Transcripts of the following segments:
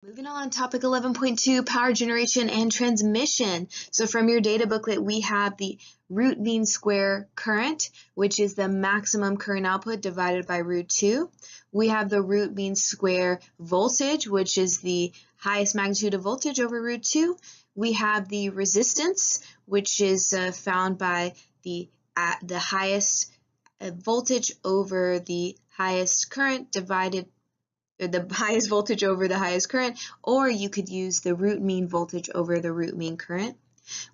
Moving on, topic 11.2, power generation and transmission. So from your data booklet, we have the root mean square current, which is the maximum current output divided by root 2. We have the root mean square voltage, which is the highest magnitude of voltage over root 2. We have the resistance, which is found by the highest voltage over the highest current divided the highest voltage over the highest current, or you could use the root mean voltage over the root mean current.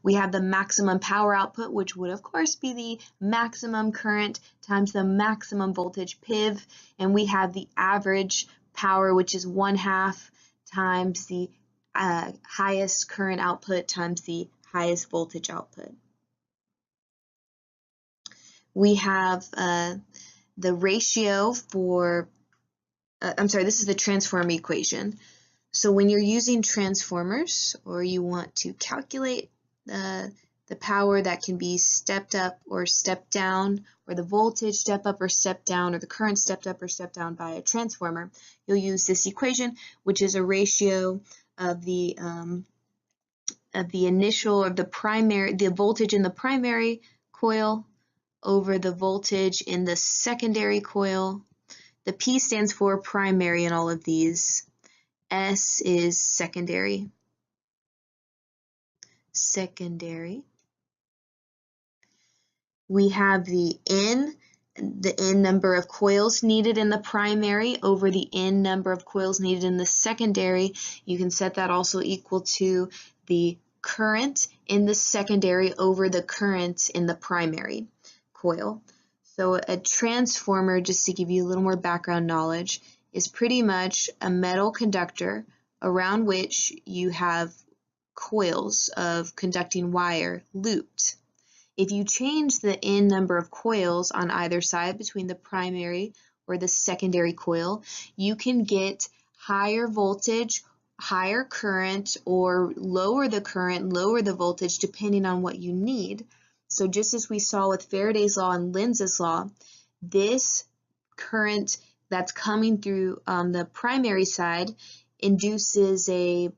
We have the maximum power output, which would of course be the maximum current times the maximum voltage PIV, and we have the average power, which is 1/2 times the highest current output times the highest voltage output. We have the ratio for this is the transformer equation. So when you're using transformers, or you want to calculate the power that can be stepped up or stepped down, or the voltage step up or step down, or the current stepped up or stepped down by a transformer, you'll use this equation, which is a ratio of the voltage in the primary coil over the voltage in the secondary coil. The P stands for primary in all of these. S is secondary. We have the N number of coils needed in the primary over the N number of coils needed in the secondary. You can set that also equal to the current in the secondary over the current in the primary coil. So a transformer, just to give you a little more background knowledge, is pretty much a metal conductor around which you have coils of conducting wire looped. If you change the N number of coils on either side between the primary or the secondary coil, you can get higher voltage, higher current, or lower the current, lower the voltage, depending on what you need. So just as we saw with Faraday's law and Lenz's law, this current that's coming through on the primary side induces an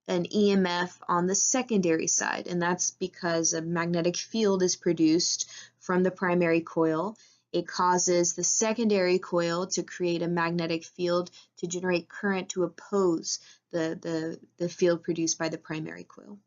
EMF on the secondary side, and that's because a magnetic field is produced from the primary coil. It causes the secondary coil to create a magnetic field to generate current to oppose the field produced by the primary coil.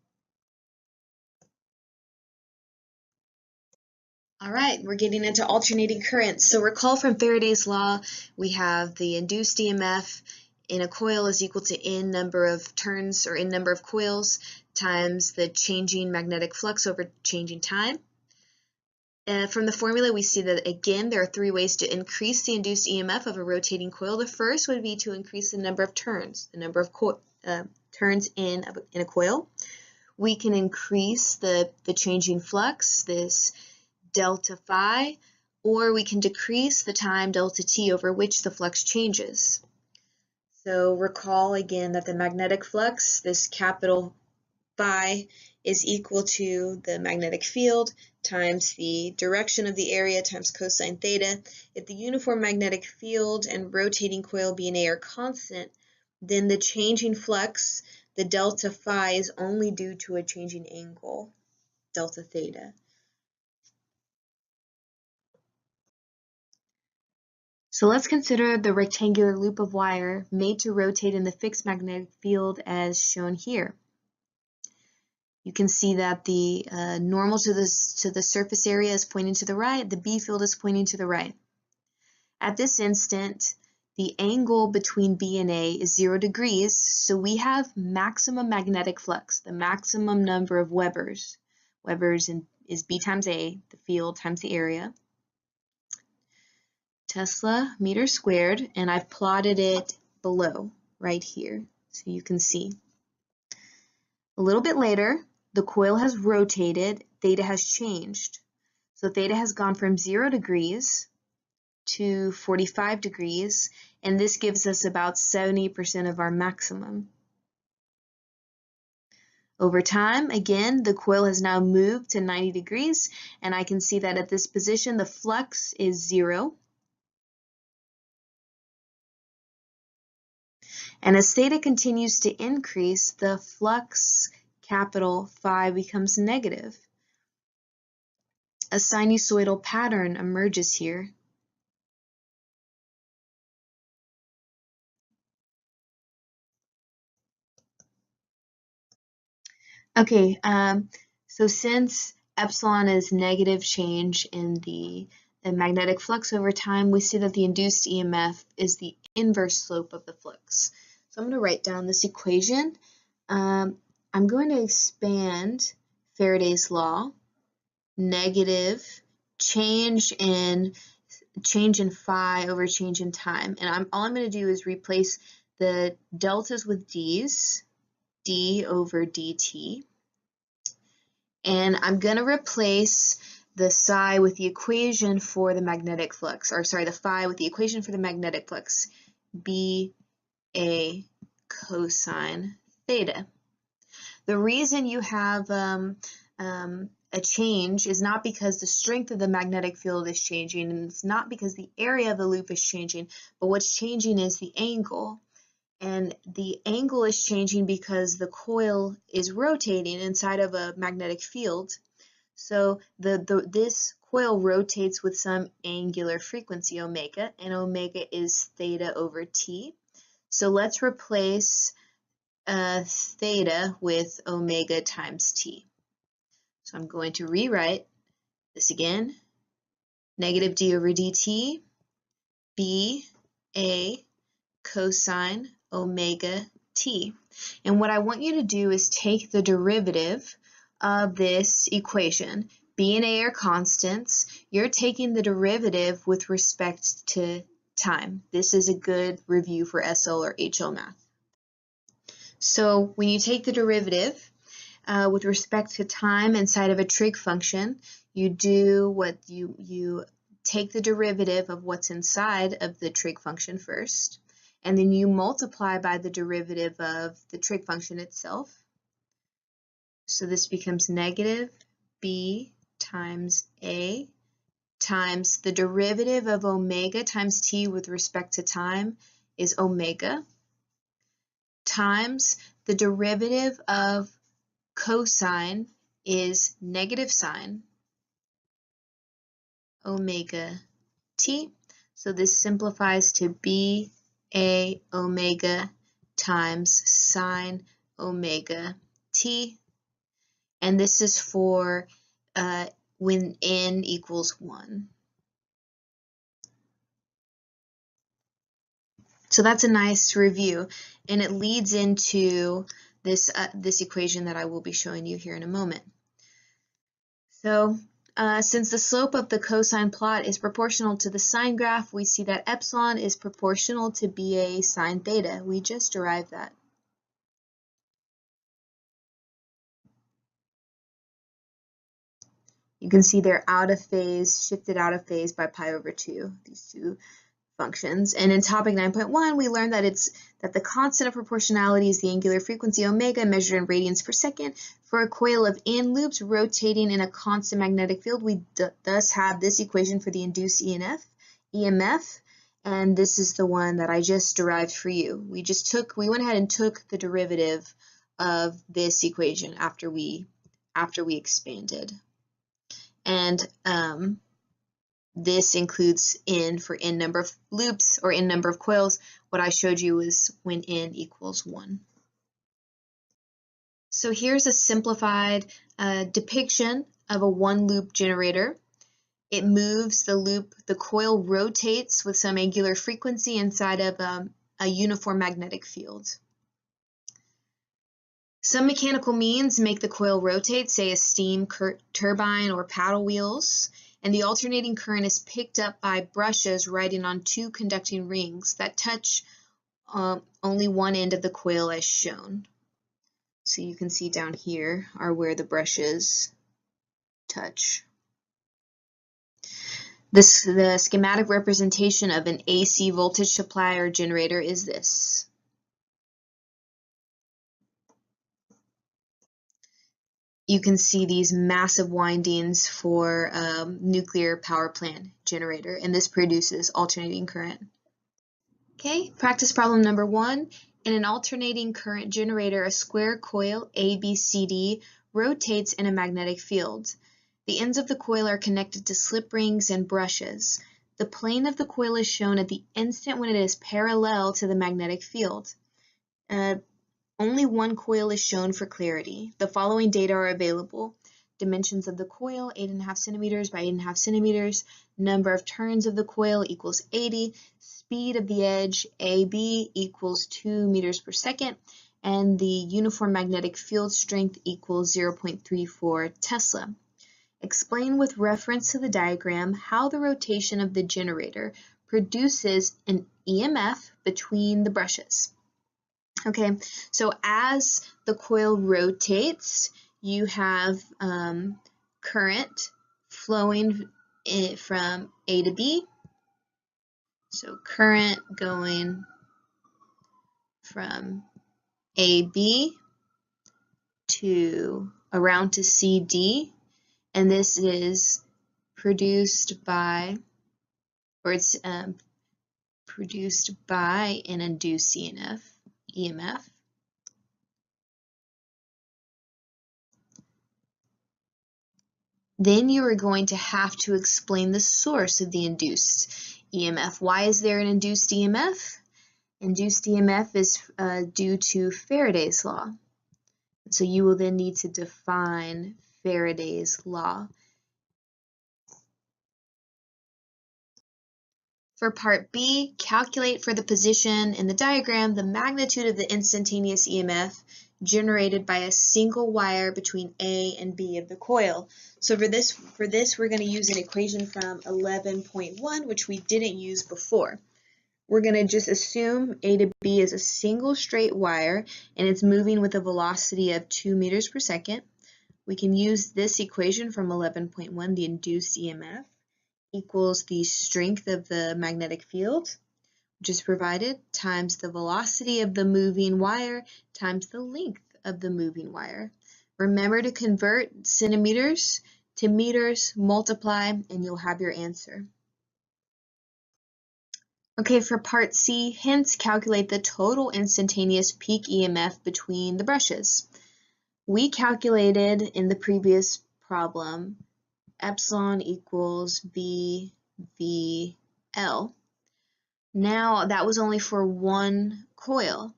All right, we're getting into alternating currents. So recall from Faraday's law, we have the induced EMF in a coil is equal to N number of turns, or N number of coils, times the changing magnetic flux over changing time. From the formula, we see that, again, there are 3 ways to increase the induced EMF of a rotating coil. The first would be to increase the number of turns, the number of turns in a coil. We can increase the changing flux, this delta phi, or we can decrease the time delta t over which the flux changes. So recall again that the magnetic flux, this capital phi, is equal to the magnetic field times the direction of the area times cosine theta. If the uniform magnetic field and rotating coil B and A are constant, then the changing flux, the delta phi, is only due to a changing angle, delta theta. So let's consider the rectangular loop of wire made to rotate in the fixed magnetic field as shown here. You can see that the normal to the surface area is pointing to the right, the B field is pointing to the right. At this instant, the angle between B and A is 0 degrees, so we have maximum magnetic flux, the maximum number of Webers. Webers is B times A, the field times the area. Tesla meter squared, and I've plotted it below right here so you can see. A little bit later, the coil has rotated, theta has changed. So theta has gone from 0 degrees to 45 degrees, and this gives us about 70% of our maximum. Over time, again, the coil has now moved to 90 degrees, and I can see that at this position the flux is 0. And as theta continues to increase, the flux capital phi becomes negative. A sinusoidal pattern emerges here. Okay, so since epsilon is negative change in the magnetic flux over time, we see that the induced EMF is the inverse slope of the flux. So I'm going to write down this equation. I'm going to expand Faraday's law, negative change in phi over change in time. And all I'm going to do is replace the deltas with d's, d over dt. And I'm going to replace the psi with the equation for the magnetic flux, or sorry, the phi with the equation for the magnetic flux, B A cosine theta. The reason you have a change is not because the strength of the magnetic field is changing, and it's not because the area of the loop is changing, but what's changing is the angle. And the angle is changing because the coil is rotating inside of a magnetic field. So this coil rotates with some angular frequency, omega, and omega is theta over t. So let's replace theta with omega times t. So I'm going to rewrite this again. Negative d over dt, b a cosine omega t. And what I want you to do is take the derivative of this equation. B and A are constants. You're taking the derivative with respect to time. This is a good review for SL or HL math. So when you take the derivative with respect to time inside of a trig function, you do what you take the derivative of what's inside of the trig function first, and then you multiply by the derivative of the trig function itself. So this becomes negative b times a times the derivative of omega times t with respect to time is omega, times the derivative of cosine is negative sine omega t. So this simplifies to b a omega times sine omega t. And this is for when n equals 1. So that's a nice review, and it leads into this equation that I will be showing you here in a moment. So since the slope of the cosine plot is proportional to the sine graph, we see that epsilon is proportional to BA sine theta. We just derived that. You can see they're out of phase, shifted out of phase by pi over 2, these two functions. And in topic 9.1, we learned that the constant of proportionality is the angular frequency omega measured in radians per second. For a coil of n loops rotating in a constant magnetic field, we thus have this equation for the induced EMF, and this is the one that I just derived for you. We went ahead and took the derivative of this equation after we expanded. And this includes n for n number of loops or n number of coils. What I showed you is when n equals 1. So here's a simplified depiction of a one-loop generator. It moves the loop, the coil rotates with some angular frequency inside of a uniform magnetic field. Some mechanical means make the coil rotate, say a steam turbine or paddle wheels, and the alternating current is picked up by brushes riding on two conducting rings that touch only one end of the coil as shown. So you can see down here are where the brushes touch. The schematic representation of an AC voltage supply or generator is this. You can see these massive windings for nuclear power plant generator, and this produces alternating current. Okay, practice problem number 1. In an alternating current generator, a square coil ABCD rotates in a magnetic field. The ends of the coil are connected to slip rings and brushes. The plane of the coil is shown at the instant when it is parallel to the magnetic field. Only one coil is shown for clarity. The following data are available. Dimensions of the coil, 8.5 centimeters by 8.5 centimeters. Number of turns of the coil equals 80. Speed of the edge, AB, equals 2 meters per second. And the uniform magnetic field strength equals 0.34 Tesla. Explain with reference to the diagram how the rotation of the generator produces an EMF between the brushes. Okay, so as the coil rotates, you have current flowing from A to B. So current going from AB to around to CD, and this is produced by, or it's produced by an induced EMF. Then you are going to have to explain the source of the induced EMF. Why is there an induced EMF? Induced EMF is due to Faraday's law. So you will then need to define Faraday's law. For part B, calculate for the position in the diagram the magnitude of the instantaneous EMF generated by a single wire between A and B of the coil. So for this we're going to use an equation from 11.1, which we didn't use before. We're going to just assume A to B is a single straight wire and it's moving with a velocity of 2 meters per second. We can use this equation from 11.1, the induced EMF, equals the strength of the magnetic field, which is provided, times the velocity of the moving wire times the length of the moving wire. Remember to convert centimeters to meters, multiply, and you'll have your answer. Okay, for part C, hence calculate the total instantaneous peak EMF between the brushes. We calculated in the previous problem epsilon equals BVL. Now that was only for one coil.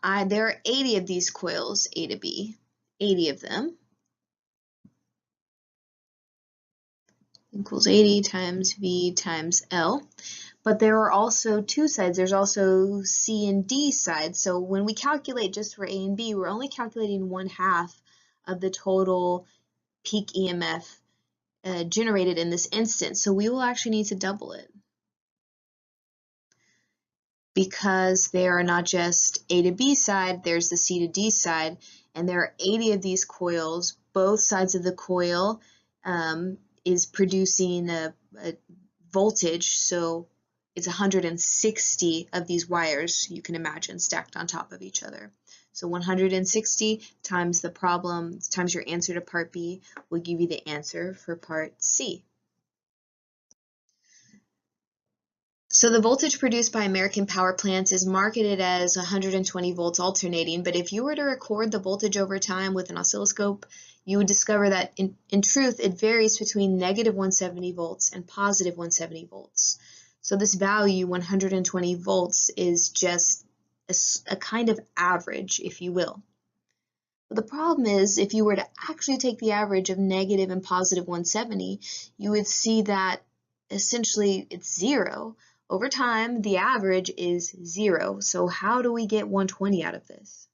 There are 80 of these coils, A to B, 80 of them, equals 80 times V times L. But there are also two sides. There's also C and D sides. So when we calculate just for A and B, we're only calculating 1/2 of the total peak EMF generated in this instance. So we will actually need to double it, because there are not just A to B side, there's the C to D side, and there are 80 of these coils. Both sides of the coil is producing a voltage, so it's 160 of these wires, you can imagine, stacked on top of each other. So 160 times the problem, times your answer to part B, will give you the answer for part C. So the voltage produced by American power plants is marketed as 120 volts alternating, but if you were to record the voltage over time with an oscilloscope, you would discover that in truth it varies between negative 170 volts and positive 170 volts. So this value, 120 volts, is just a kind of average, if you will. But the problem is, if you were to actually take the average of negative and positive 170, you would see that essentially it's 0. Over time, the average is 0. So how do we get 120 out of this?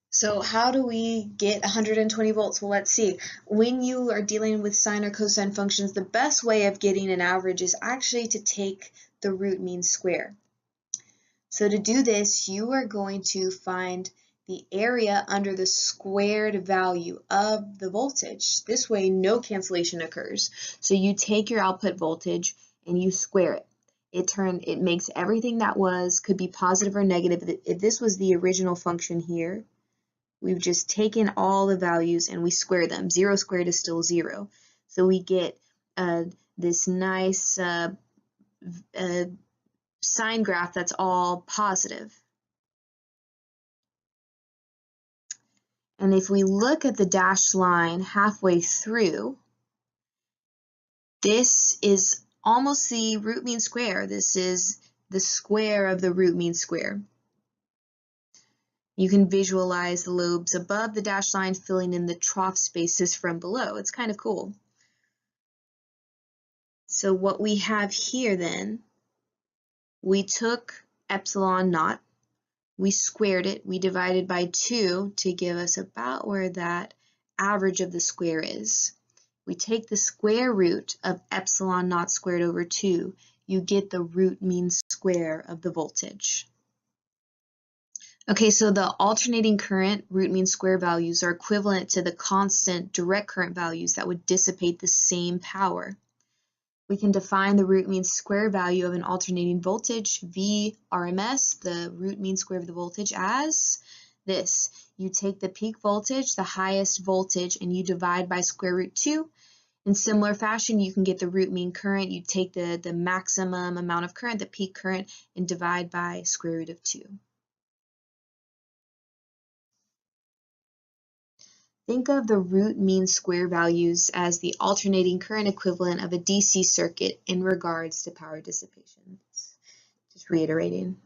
So how do we get 120 volts? Well, let's see. When you are dealing with sine or cosine functions, the best way of getting an average is actually to take the root mean square. So to do this, you are going to find the area under the squared value of the voltage. This way, no cancellation occurs. So you take your output voltage and you square it. It makes everything that could be positive or negative. If this was the original function here, we've just taken all the values and we square them. 0 squared is still 0. So we get this nice sign graph that's all positive. And if we look at the dashed line halfway through, this is almost the root mean square. This is the square of the root mean square. You can visualize the lobes above the dashed line filling in the trough spaces from below. It's kind of cool. So what we have here then, we took epsilon naught, we squared it, we divided by 2 to give us about where that average of the square is. We take the square root of epsilon naught squared over 2, you get the root mean square of the voltage. Okay, so the alternating current root mean square values are equivalent to the constant direct current values that would dissipate the same power. We can define the root mean square value of an alternating voltage, V RMS, the root mean square of the voltage, as this. You take the peak voltage, the highest voltage, and you divide by square root 2. In similar fashion, you can get the root mean current. You take the maximum amount of current, the peak current, and divide by square root of 2. Think of the root mean square values as the alternating current equivalent of a DC circuit in regards to power dissipation. Just reiterating.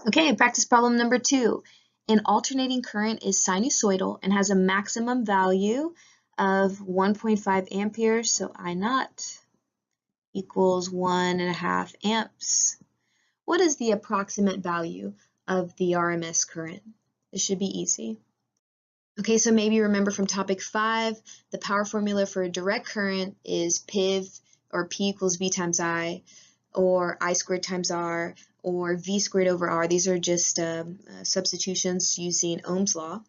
Okay, practice problem number 2. An alternating current is sinusoidal and has a maximum value of 1.5 amperes, so I naught equals 1.5 amps. What is the approximate value of the RMS current? This should be easy. Okay, so maybe you remember from topic 5, the power formula for a direct current is PIV, or P equals V times I, or I squared times R, or V squared over R. These are just substitutions using Ohm's law.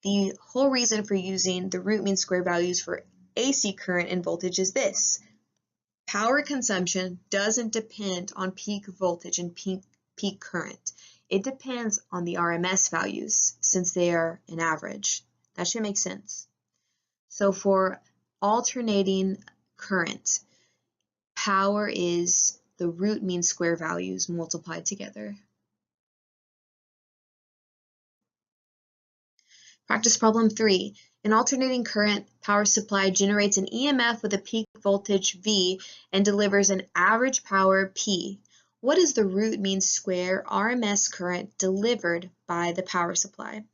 The whole reason for using the root mean square values for AC current and voltage is this. Power consumption doesn't depend on peak voltage and peak current. It depends on the RMS values since they are an average. That should make sense. So for alternating current, power is the root mean square values multiplied together. Practice problem 3. An alternating current power supply generates an EMF with a peak voltage V and delivers an average power P. What is the root mean square RMS current delivered by the power supply?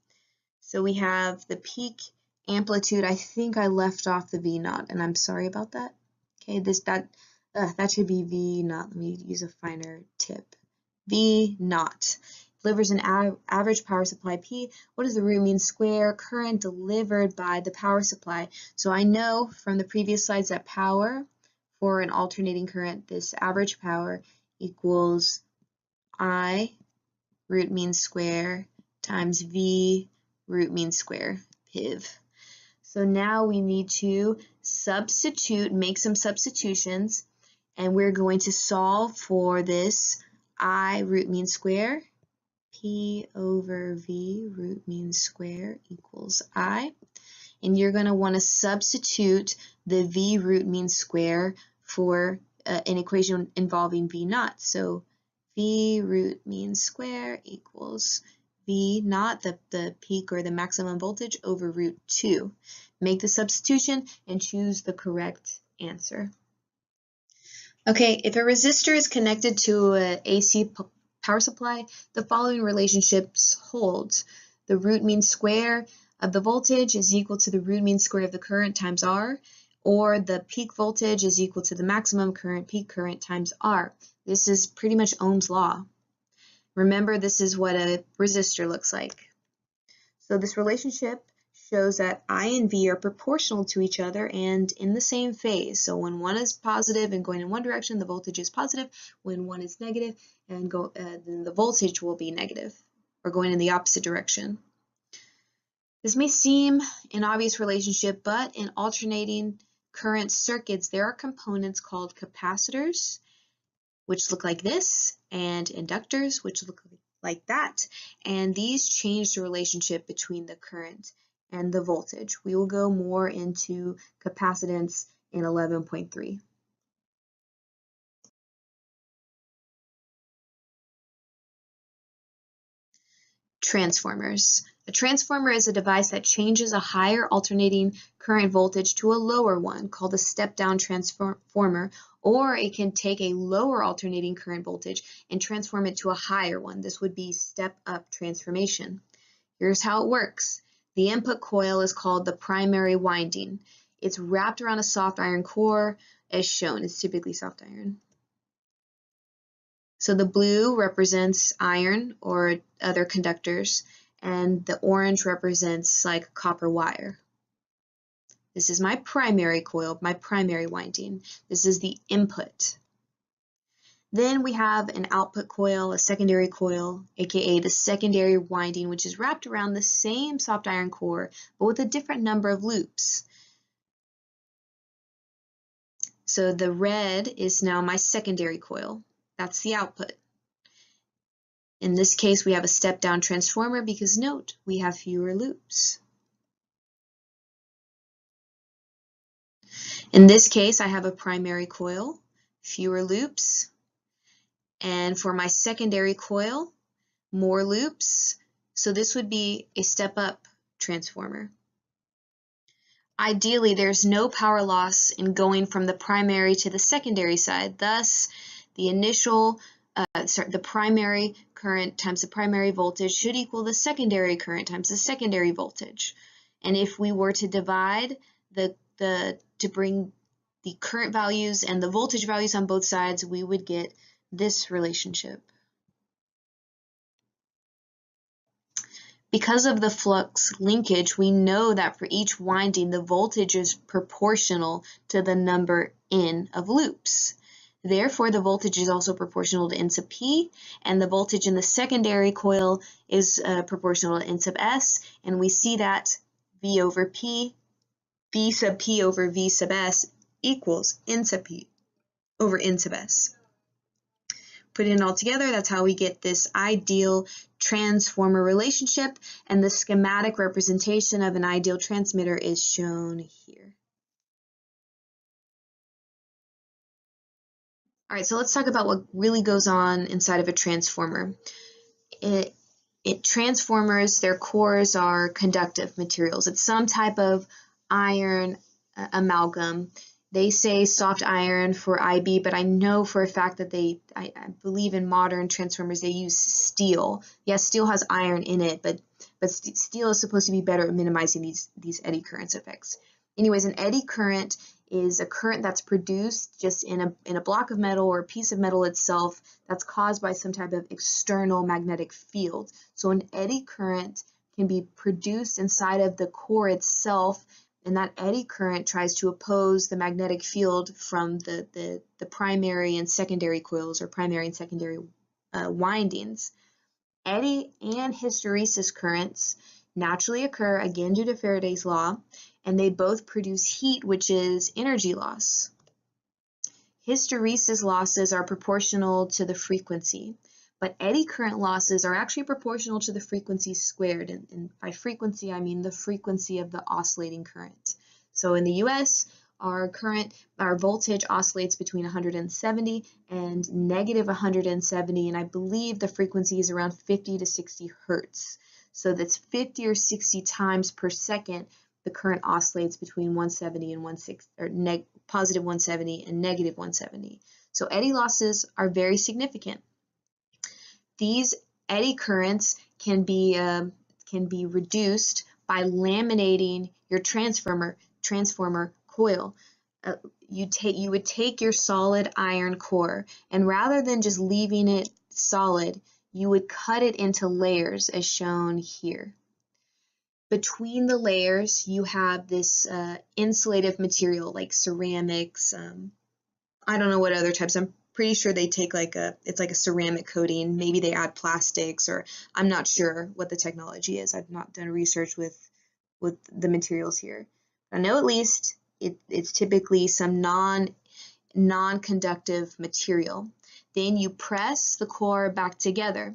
So we have the peak amplitude. I think I left off the V naught, and I'm sorry about that. Okay, that should be V naught. Let me use a finer tip. V naught delivers an average power supply P. What is the root mean square current delivered by the power supply? So I know from the previous slides that power for an alternating current, this average power equals I root mean square times V root mean square, PIV. So now we need to make some substitutions, and we're going to solve for this I root mean square. P over V root mean square equals I. And you're going to want to substitute the V root mean square for an equation involving V naught. So V root mean square equals V naught, the peak or the maximum voltage, over root 2. Make the substitution and choose the correct answer. Okay, if a resistor is connected to an AC power supply, the following relationships hold. The root mean square of the voltage is equal to the root mean square of the current times R, or the peak voltage is equal to the maximum current, peak current, times R. This is pretty much Ohm's law. Remember, this is what a resistor looks like. So this relationship shows that I and V are proportional to each other and in the same phase. So when one is positive and going in one direction, the voltage is positive. When one is negative, then the voltage will be negative, or going in the opposite direction. This may seem an obvious relationship, but in alternating current circuits, there are components called capacitors, which look like this, and inductors, which look like that. And these change the relationship between the current and the voltage. We will go more into capacitance in 11.3. Transformers. A transformer is a device that changes a higher alternating current voltage to a lower one, called a step-down transformer, or it can take a lower alternating current voltage and transform it to a higher one. This would be step-up transformation. Here's how it works. The input coil is called the primary winding. It's wrapped around a soft iron core as shown. It's typically soft iron. So the blue represents iron or other conductors, and the orange represents like copper wire. This is my primary coil, my primary winding. This is the input. Then we have an output coil, a secondary coil, aka the secondary winding, which is wrapped around the same soft iron core, but with a different number of loops. So the red is now my secondary coil. That's the output. In this case, we have a step-down transformer because note, we have fewer loops. In this case, I have a primary coil, fewer loops, and for my secondary coil, more loops. So this would be a step-up transformer. Ideally, there's no power loss in going from the primary to the secondary side. Thus, the the primary current times the primary voltage should equal the secondary current times the secondary voltage. And if we were to divide to bring the current values and the voltage values on both sides, we would get this relationship. Because of the flux linkage, we know that for each winding, the voltage is proportional to the number N of loops. Therefore, the voltage is also proportional to N sub P, and the voltage in the secondary coil is proportional to N sub S, and we see that V over P, V sub P over V sub S equals N sub P over N sub S. Put it all together, that's how we get this ideal transformer relationship, and the schematic representation of an ideal transmitter is shown here. All right, so let's talk about what really goes on inside of a transformer. Transformers, their cores are conductive materials. It's some type of iron amalgam. They say soft iron for IB, but I know for a fact that I believe in modern transformers they use steel. Yes, steel has iron in it, but steel is supposed to be better at minimizing these eddy currents effects. Anyways, an eddy current is a current that's produced just in a block of metal or a piece of metal itself that's caused by some type of external magnetic field. So an eddy current can be produced inside of the core itself, and that eddy current tries to oppose the magnetic field from the primary and secondary coils or primary and secondary windings. Eddy and hysteresis currents naturally occur, again due to Faraday's law, and they both produce heat, which is energy loss. Hysteresis losses are proportional to the frequency, but eddy current losses are actually proportional to the frequency squared, and by frequency I mean the frequency of the oscillating current. So in the US, our voltage oscillates between 170 and negative 170, and I believe the frequency is around 50 to 60 hertz. So that's 50 or 60 times per second the current oscillates between 170 and positive 170 and negative 170. So eddy losses are very significant. These eddy currents can be reduced by laminating your transformer coil. You would take your solid iron core, and rather than just leaving it solid, you would cut it into layers as shown here. Between the layers, you have this insulative material like ceramics. I don't know what other types. I'm pretty sure they take it's like a ceramic coating. Maybe they add plastics, or I'm not sure what the technology is. I've not done research with the materials here. I know at least it's typically some non-conductive material. Then you press the core back together.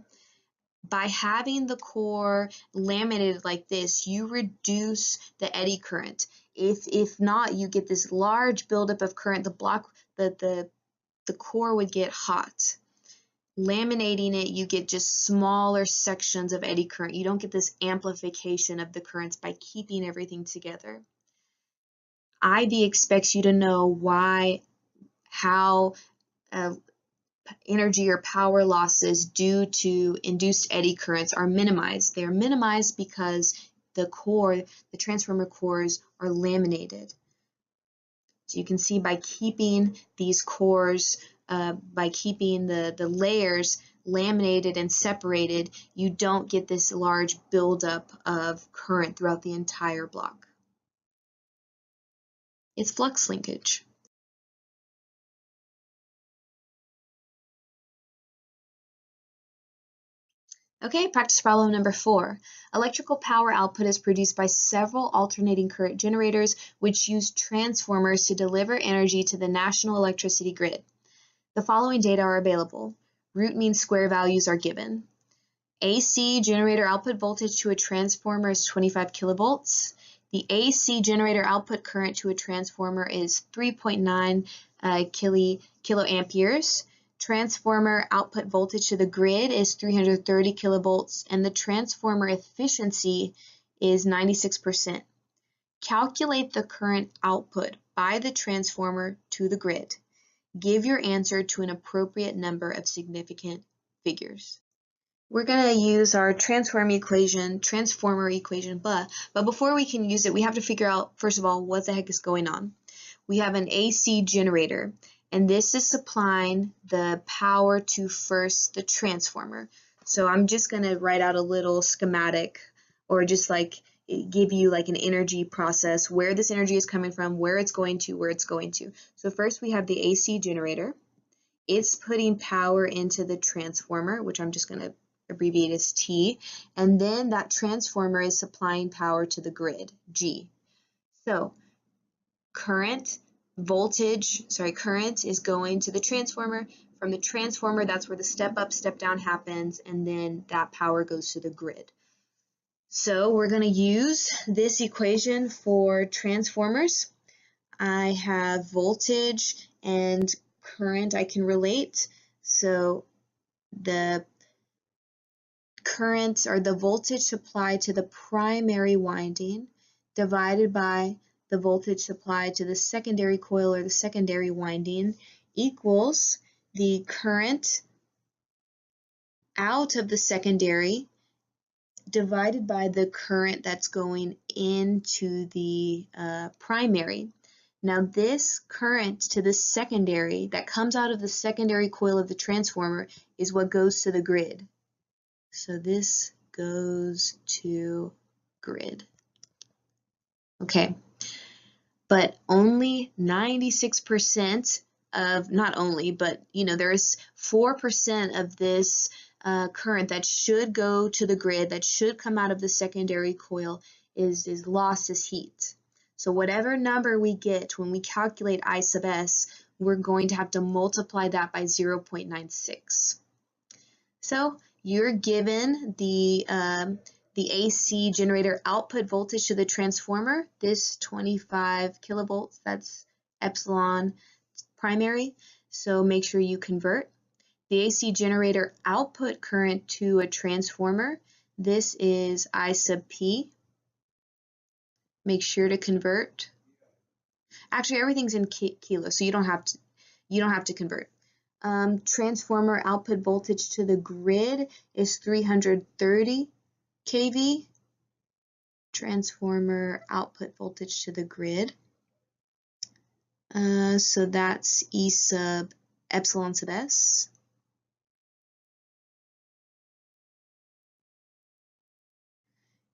By having the core laminated like this, you reduce the eddy current. If not, you get this large buildup of current. The core would get hot. Laminating it, you get just smaller sections of eddy current. You don't get this amplification of the currents by keeping everything together. IB expects you to know how energy or power losses due to induced eddy currents are minimized. They're minimized because the transformer cores are laminated. So you can see by keeping these cores, by keeping the layers laminated and separated, you don't get this large buildup of current throughout the entire block. It's flux linkage. Okay, practice problem number 4. Electrical power output is produced by several alternating current generators which use transformers to deliver energy to the national electricity grid. The following data are available. Root mean square values are given. AC generator output voltage to a transformer is 25 kilovolts. The AC generator output current to a transformer is 3.9 kiloamperes. Transformer output voltage to the grid is 330 kilovolts, and the transformer efficiency is 96%. Calculate the current output by the transformer to the grid. Give your answer to an appropriate number of significant figures. We're going to use our transformer equation, but before we can use it, we have to figure out, first of all, what the heck is going on. We have an AC generator, and this is supplying the power to first the transformer. So I'm just going to write out a little schematic, or just like give you like an energy process, where this energy is coming from, where it's going to, where it's going to. So first we have the AC generator. It's putting power into the transformer, which I'm just going to abbreviate as T, and then that transformer is supplying power to the grid, G. So current is going to the transformer. From the transformer, that's where the step up, step down happens, and then that power goes to the grid. So we're going to use this equation for transformers. I have voltage and current I can relate. So the current, or the voltage supplied to the primary winding, divided by the voltage supplied to the secondary coil or the secondary winding, equals the current out of the secondary divided by the current that's going into the primary. Now this current to the secondary that comes out of the secondary coil of the transformer is what goes to the grid. So this goes to grid. Okay, but only 96% of, not only, but there's 4% of this current that should go to the grid, that should come out of the secondary coil, is lost as heat. So whatever number we get when we calculate I sub s, we're going to have to multiply that by 0.96. So you're given the AC generator output voltage to the transformer, this 25 kilovolts, that's epsilon primary, so make sure you convert. The AC generator output current to a transformer, this is I sub P. Make sure to convert. Actually, everything's in kilos, so you don't have to convert. Transformer output voltage to the grid is 330 kV. Transformer output voltage to the grid. So that's E sub epsilon sub s.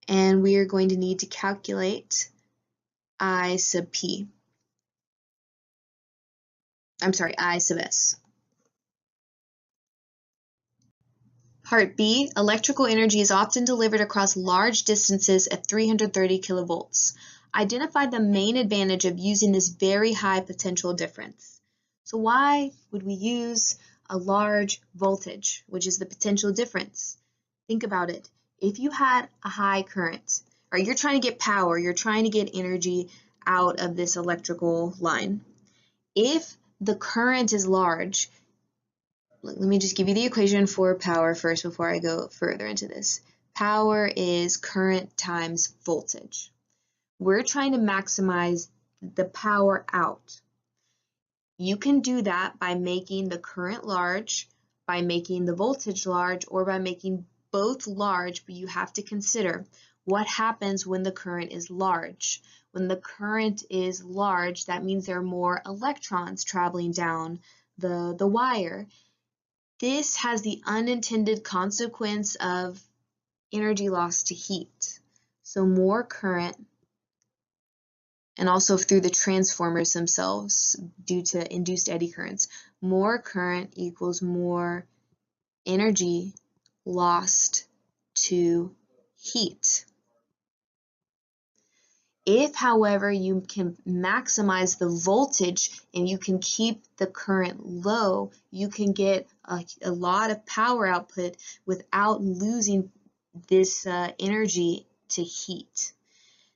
And we are going to need to calculate I sub P. I'm sorry, I sub s. Part B, electrical energy is often delivered across large distances at 330 kilovolts. Identify the main advantage of using this very high potential difference. So why would we use a large voltage, which is the potential difference? Think about it. If you had a high current, or you're trying to get power, you're trying to get energy out of this electrical line. If the current is large, let me just give you the equation for power first before I go further into this. Power is current times voltage. We're trying to maximize the power out. You can do that by making the current large, by making the voltage large, or by making both large, but you have to consider what happens when the current is large. When the current is large, that means there are more electrons traveling down the wire. This has the unintended consequence of energy loss to heat. So more current, and also through the transformers themselves due to induced eddy currents, more current equals more energy lost to heat. If, however, you can maximize the voltage and you can keep the current low, you can get a lot of power output without losing this energy to heat.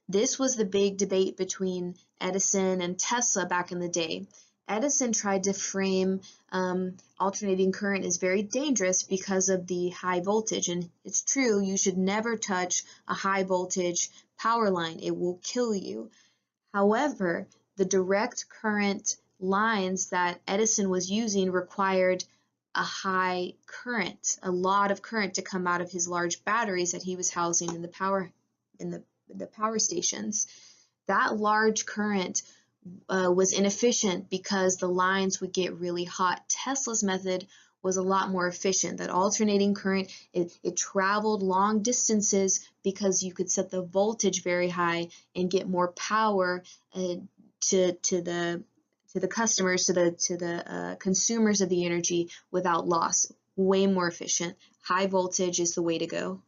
This was the big debate between Edison and Tesla back in the day. Edison tried to frame alternating current as very dangerous because of the high voltage, and it's true, you should never touch a high voltage power line. It will kill you. However, the direct current lines that Edison was using required a high current, a lot of current to come out of his large batteries that he was housing in the power stations. That large current was inefficient because the lines would get really hot. Tesla's method was a lot more efficient. That alternating current, it traveled long distances because you could set the voltage very high and get more power to the customers, to the consumers of the energy without loss. Way more efficient. High voltage is the way to go.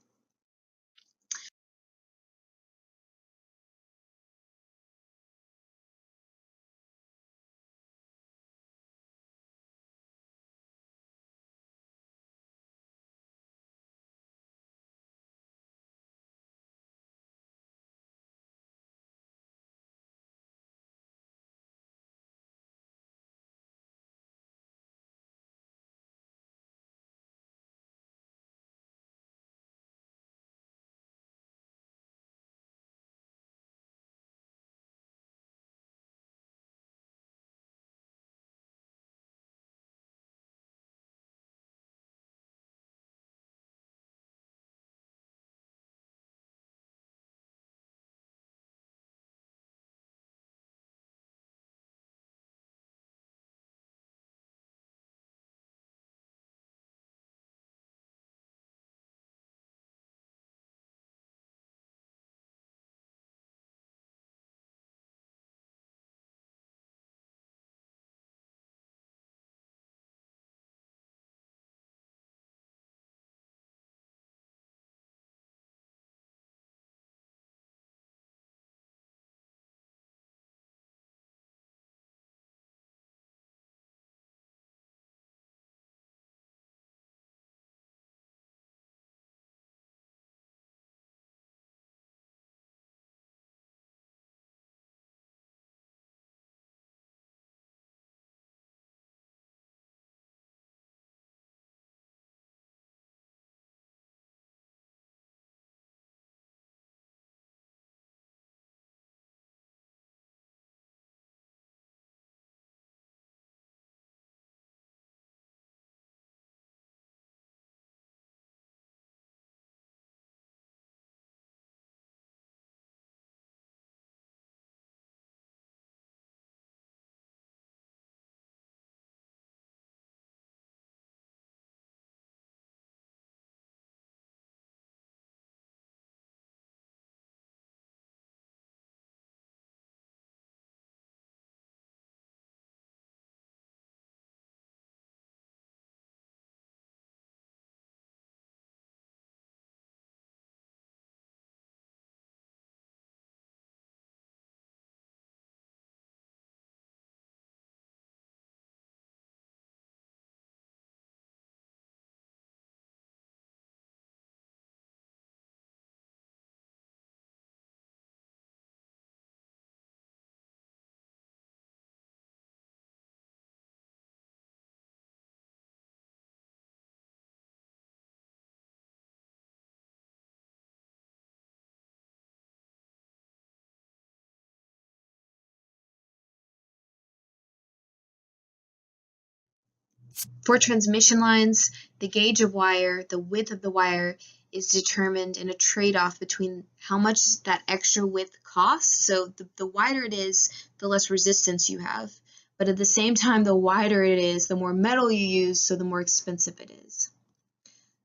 For transmission lines, the gauge of wire, the width of the wire, is determined in a trade-off between how much that extra width costs. So the wider it is, the less resistance you have. But at the same time, the wider it is, the more metal you use, so the more expensive it is.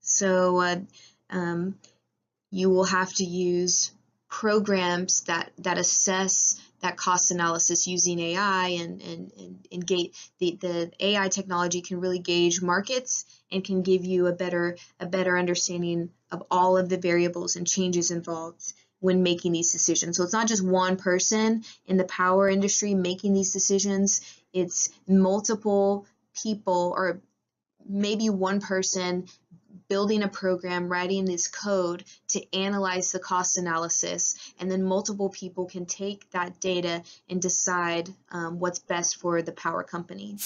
So you will have to use programs that assess that cost analysis using AI and the AI technology can really gauge markets and can give you a better understanding of all of the variables and changes involved when making these decisions. So it's not just one person in the power industry making these decisions, it's multiple people, or maybe one person building a program, writing this code to analyze the cost analysis, and then multiple people can take that data and decide what's best for the power company.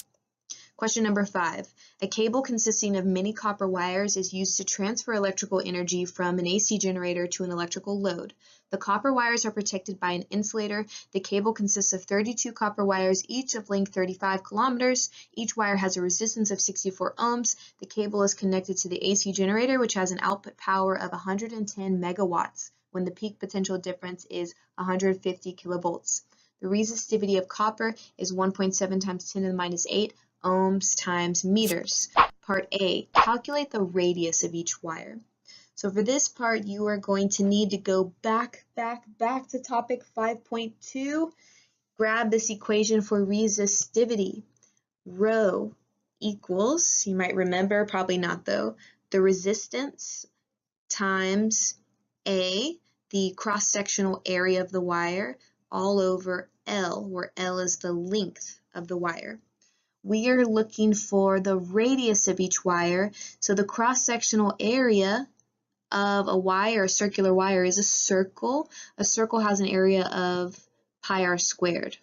Question number 5. A cable consisting of many copper wires is used to transfer electrical energy from an AC generator to an electrical load. The copper wires are protected by an insulator. The cable consists of 32 copper wires, each of length 35 kilometers. Each wire has a resistance of 64 ohms. The cable is connected to the AC generator, which has an output power of 110 megawatts when the peak potential difference is 150 kilovolts. The resistivity of copper is 1.7 times 10 to the minus 8 ohms times meters. Part A, calculate the radius of each wire. So for this part, you are going to need to go back to topic 5.2. Grab this equation for resistivity. Rho equals, you might remember, probably not though, the resistance times A, the cross-sectional area of the wire, all over L, where L is the length of the wire. We are looking for the radius of each wire, so the cross-sectional area of a wire, a circular wire, is a circle. A circle has an area of pi r squared.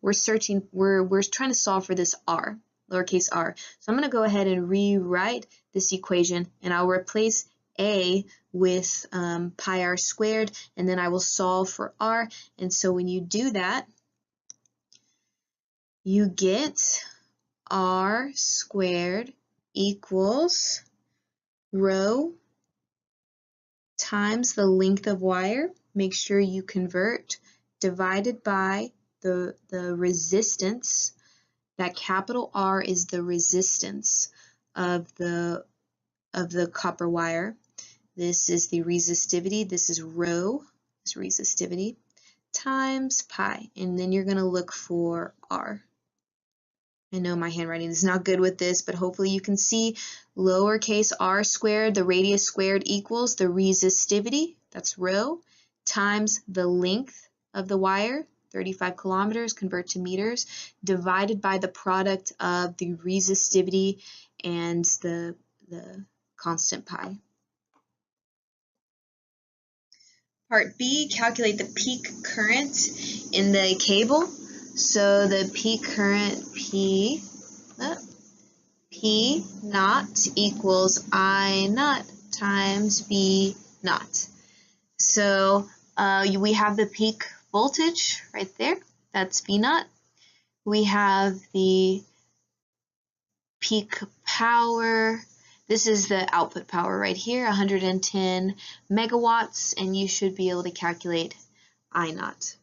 We're trying to solve for this r, lowercase r. So I'm going to go ahead and rewrite this equation, and I'll replace a with pi r squared, and then I will solve for r. And so when you do that, you get r squared equals rho times the length of wire, make sure you convert, divided by the resistance. That capital R is the resistance of the copper wire. This is the resistivity, this is rho, this resistivity, times pi, and then you're going to look for R. I know my handwriting is not good with this, but hopefully you can see lowercase r squared, the radius squared, equals the resistivity, that's rho, times the length of the wire, 35 kilometers, convert to meters, divided by the product of the resistivity and the constant pi. Part B, calculate the peak current in the cable. So the peak current P naught equals I naught times B naught. So we have the peak voltage right there, that's V naught. We have the peak power, this is the output power right here, 110 megawatts, and you should be able to calculate I naught.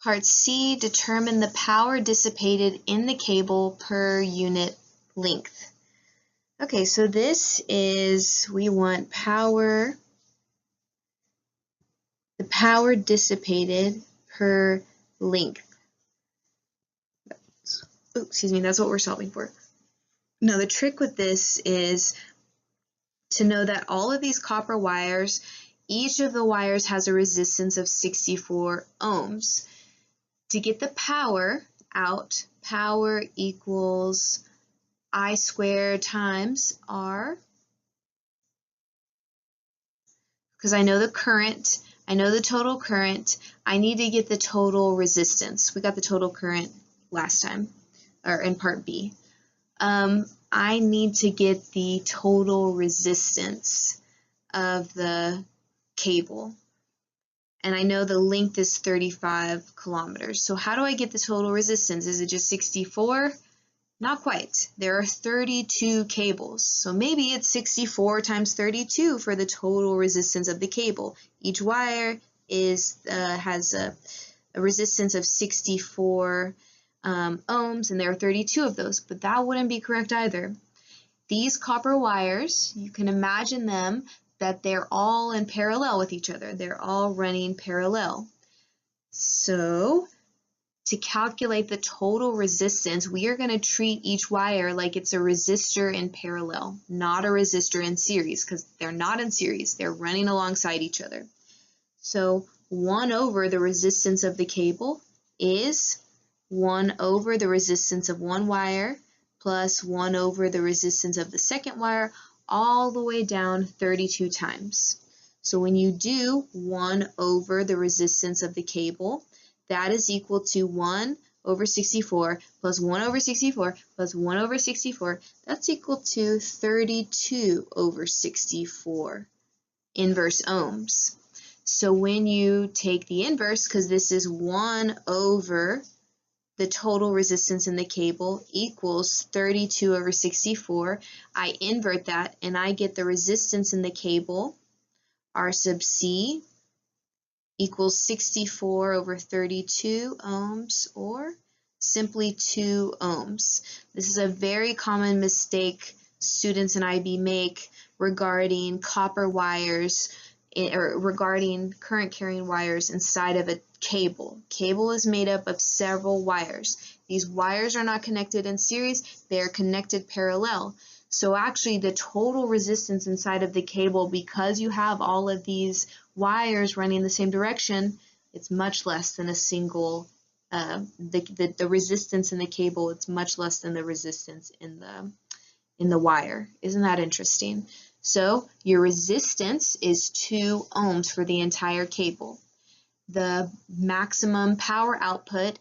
Part C, determine the power dissipated in the cable per unit length. Okay, so this is, we want power, the power dissipated per length. Oh, excuse me, that's what we're solving for. Now the trick with this is to know that all of these copper wires, each of the wires has a resistance of 64 ohms. To get the power out, power equals I squared times R, because I know the current, I know the total current, I need to get the total resistance. We got the total current last time, or in part B. I need to get the total resistance of the cable. and I know the length is 35 kilometers. So how do I get the total resistance? Is it just 64? Not quite. There are 32 cables. So maybe it's 64 times 32 for the total resistance of the cable. Each wire has a resistance of 64 ohms, and there are 32 of those, but that wouldn't be correct either. These copper wires, you can imagine them that they're all in parallel with each other. They're all running parallel. So to calculate the total resistance, we are going to treat each wire like it's a resistor in parallel, not a resistor in series, because they're not in series. They're running alongside each other. So 1 over the resistance of the cable is 1 over the resistance of one wire plus 1 over the resistance of the second wire, all the way down 32 times. So when you do 1 over the resistance of the cable, that is equal to 1 over 64 plus 1 over 64 plus 1 over 64. That's equal to 32 over 64 inverse ohms. So when you take the inverse, because this is 1 over the total resistance in the cable equals 32 over 64, I invert that and I get the resistance in the cable, R sub C, equals 64 over 32 ohms, or simply 2 ohms. This is a very common mistake students in IB make regarding copper wires, or regarding current carrying wires inside of a cable. Cable is made up of several wires. These wires are not connected in series, they are connected parallel. So actually the total resistance inside of the cable, because you have all of these wires running the same direction, it's much less than a single, the resistance in the cable, it's much less than the resistance in the wire. Isn't that interesting? So your resistance is 2 ohms for the entire cable. The maximum power output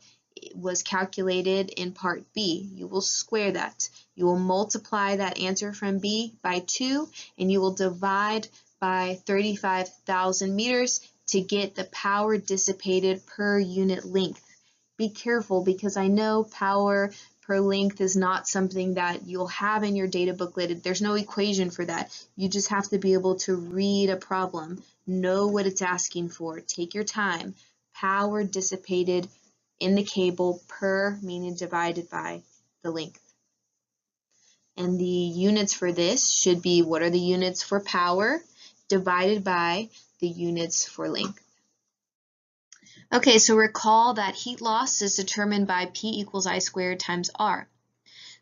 was calculated in part B. You will square that. You will multiply that answer from B by 2, and you will divide by 35,000 meters to get the power dissipated per unit length. Be careful, because I know power per length is not something that you'll have in your data booklet. There's no equation for that. You just have to be able to read a problem, know what it's asking for, take your time. Power dissipated in the cable per, meaning divided by the length. And the units for this should be, what are the units for power divided by the units for length. Okay, so recall that heat loss is determined by P equals I squared times R.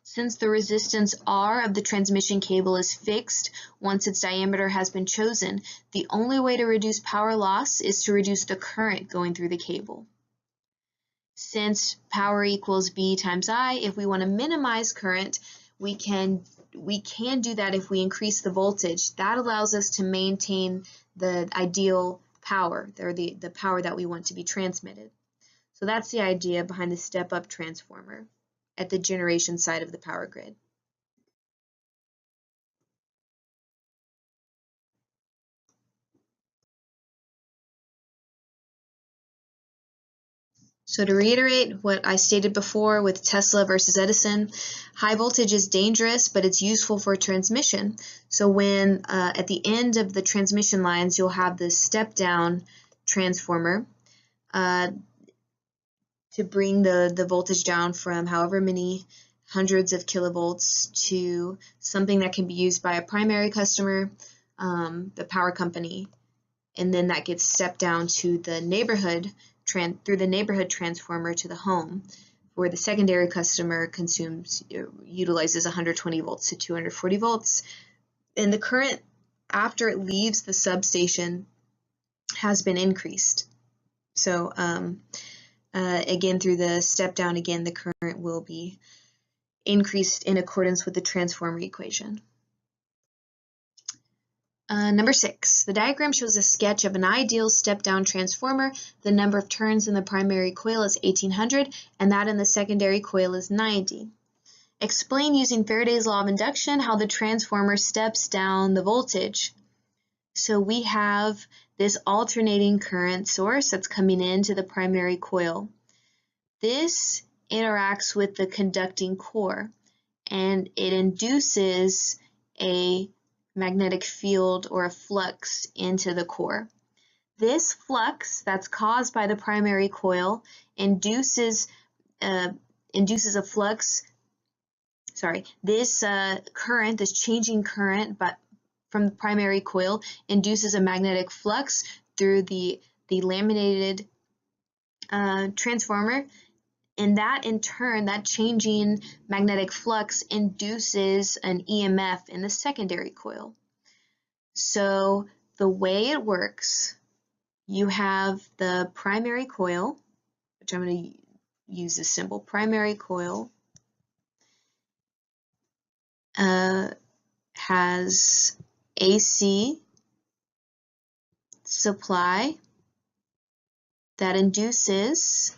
Since the resistance R of the transmission cable is fixed once its diameter has been chosen, the only way to reduce power loss is to reduce the current going through the cable. Since power equals B times I, if we want to minimize current, we can do that if we increase the voltage. That allows us to maintain the ideal power, or the power that we want to be transmitted. So that's the idea behind the step-up transformer at the generation side of the power grid. So to reiterate what I stated before with Tesla versus Edison, high voltage is dangerous, but it's useful for transmission. So when at the end of the transmission lines, you'll have this step-down transformer to bring the voltage down from however many hundreds of kilovolts to something that can be used by a primary customer, the power company, and then that gets stepped down to the neighborhood, through the neighborhood transformer to the home, where the secondary customer utilizes 120 volts to 240 volts. And the current, after it leaves the substation, has been increased. So again, through the step down, again, the current will be increased in accordance with the transformer equation. Number 6, the diagram shows a sketch of an ideal step-down transformer. The number of turns in the primary coil is 1800, and that in the secondary coil is 90. Explain using Faraday's law of induction how the transformer steps down the voltage. So we have this alternating current source that's coming into the primary coil. This interacts with the conducting core, and it induces a magnetic field or a flux into the core. This flux that's caused by the primary coil induces a flux. This current, this changing current, but from the primary coil, induces a magnetic flux through the laminated transformer, and that in turn, that changing magnetic flux induces an EMF in the secondary coil. So the way it works, you have the primary coil, which I'm going to use this symbol. Primary coil has AC supply that induces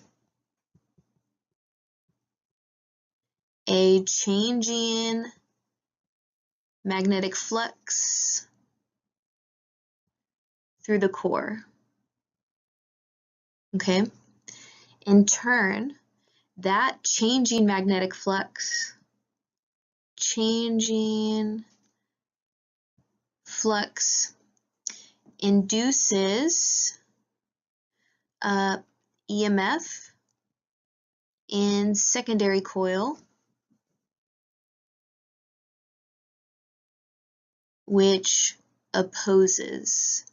a changing magnetic flux through the core. Okay? In turn, that changing magnetic flux, induces EMF in secondary coil, which opposes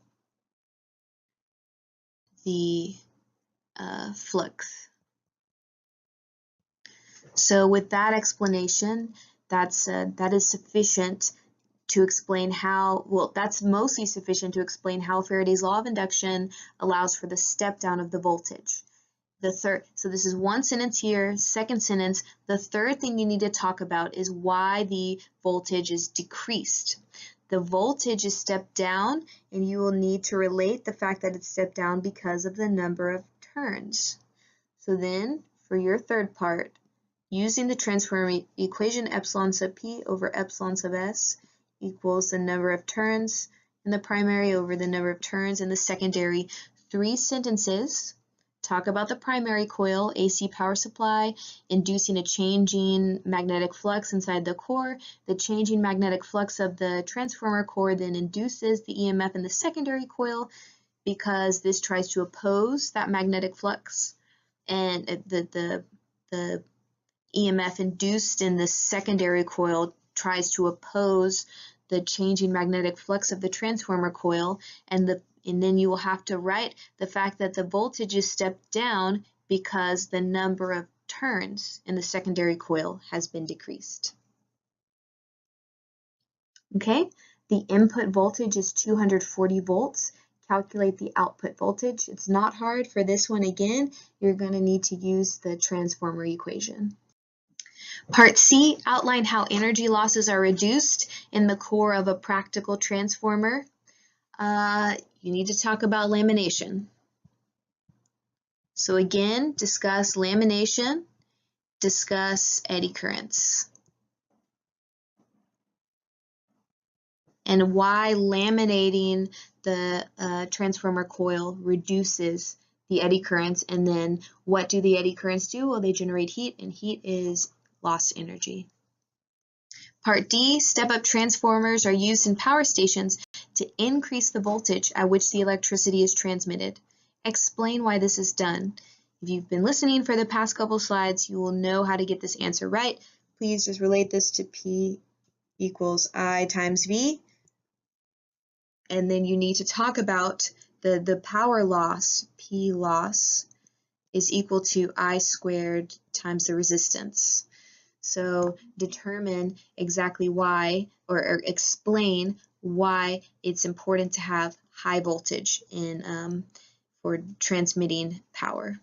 the flux. So with that explanation, that is sufficient to explain how, well, that's mostly sufficient to explain how Faraday's law of induction allows for the step down of the voltage. So this is one sentence here. Second sentence, the third thing you need to talk about is why the voltage is decreased. The voltage is stepped down, and you will need to relate the fact that it's stepped down because of the number of turns. So then, for your third part, using the transformer equation, epsilon sub p over epsilon sub s equals the number of turns in the primary over the number of turns in the secondary. 3 sentences talk about the primary coil, AC power supply, inducing a changing magnetic flux inside the core. The changing magnetic flux of the transformer core then induces the EMF in the secondary coil because this tries to oppose that magnetic flux, and the EMF induced in the secondary coil tries to oppose the changing magnetic flux of the transformer coil, and then you will have to write the fact that the voltage is stepped down because the number of turns in the secondary coil has been decreased. Okay, the input voltage is 240 volts. Calculate the output voltage. It's not hard. For this one, again, you're going to need to use the transformer equation. Part C, outline how energy losses are reduced in the core of a practical transformer. You need to talk about lamination. So again, discuss lamination, discuss eddy currents, and why laminating the transformer coil reduces the eddy currents, and then what do the eddy currents do? Well, they generate heat, and heat is lost energy. Part D, step-up transformers are used in power stations to increase the voltage at which the electricity is transmitted. Explain why this is done. If you've been listening for the past couple slides, you will know how to get this answer right. Please just relate this to P equals I times V. And then you need to talk about the power loss, P loss, is equal to I squared times the resistance. So determine exactly why, or explain why it's important to have high voltage in for transmitting power.